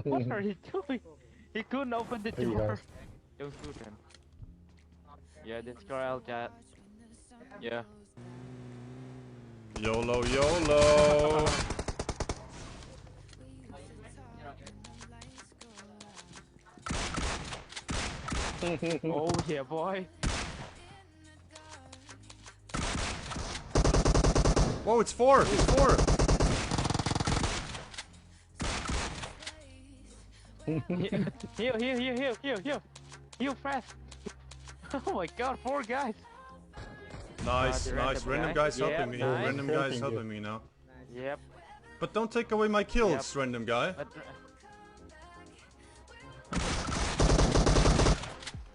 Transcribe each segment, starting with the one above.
What are you doing? He couldn't open the Hey, door. guys. Don't shoot him. Yeah, this girl got. Yeah. YOLO, YOLO! Oh yeah, boy. Whoa, it's 4! It's 4! Heal fast. Oh my god, 4 guys. Nice, The nice. Random guy. guys Yeah, helping me. nice. Random guys helping me now. Yep. But don't take away my kills, random guy. But,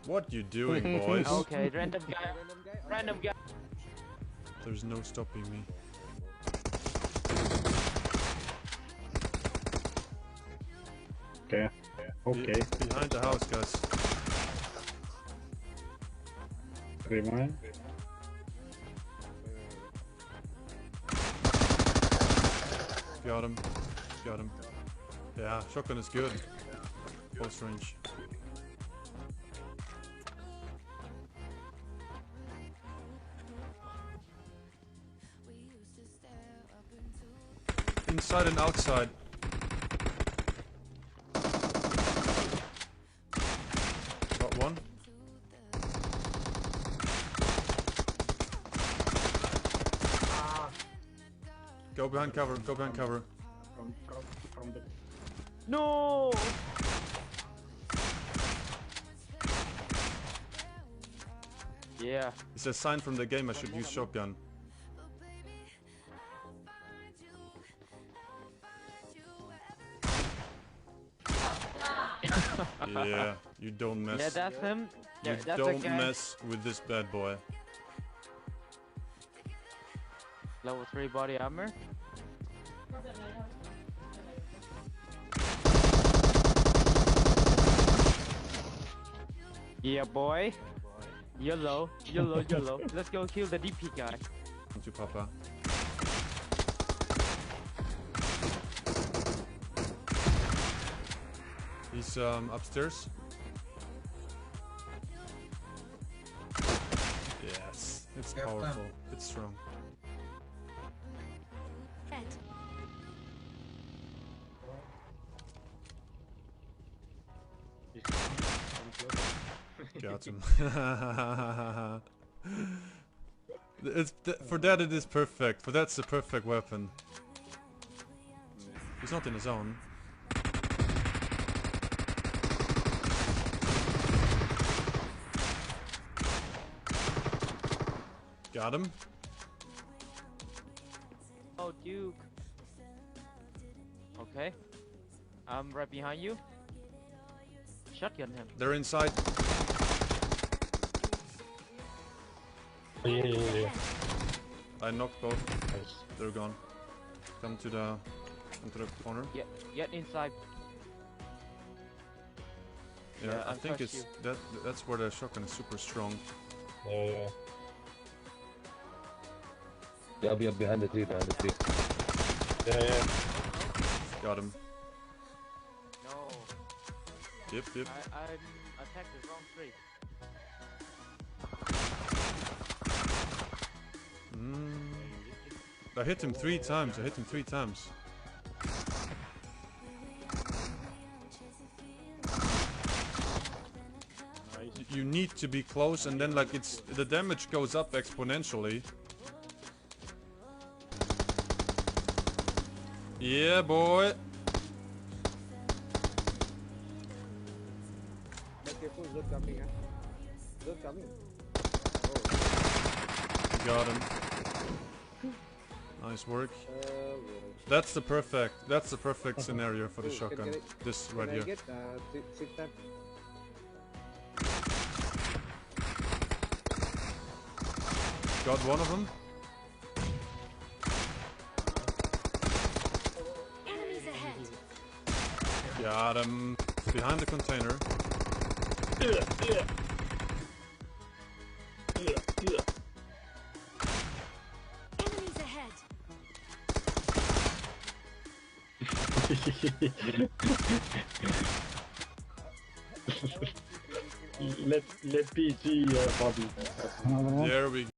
What you doing, boys? okay, random guy. Random guy. There's no stopping me. Okay. Okay. Behind the house, guys. Remind. Got him. Got him. Yeah, shotgun is good. Close range. Inside and outside. Got one. Go behind cover, go behind cover. From the... No. Yeah. It's a sign from the game I should use shotgun. Yeah, you don't mess. Yeah, that's him. You That's don't the guy. mess with this bad boy. Level 3 body armor. Yeah, boy. YOLO. Let's go kill the DP guy. Thank you, Papa. He's upstairs. Yes, it's powerful. It's strong. Got him. For that it is perfect. For that's the perfect weapon. He's not in his zone. Got him. Oh, Duke. Okay. I'm right behind you. Shotgun him. They're inside. Yeah. I knocked both. Nice. They're gone. Come to the corner. Get inside. Yeah, I I'll think trust it's you. that's where the shotgun is super strong. Yeah. Yeah, I'll be up behind the tree, Yeah. Got him. No. Yep. I attacked the wrong tree. I hit him 3 times. You need to be close, and then like the damage goes up exponentially. Yeah, boy. Got him. Nice work. That's the perfect scenario for the shotgun. This right here. Got one of them. Enemies ahead. Got him. Behind the container. Enemies ahead. let PG, Bobby. Another one. There we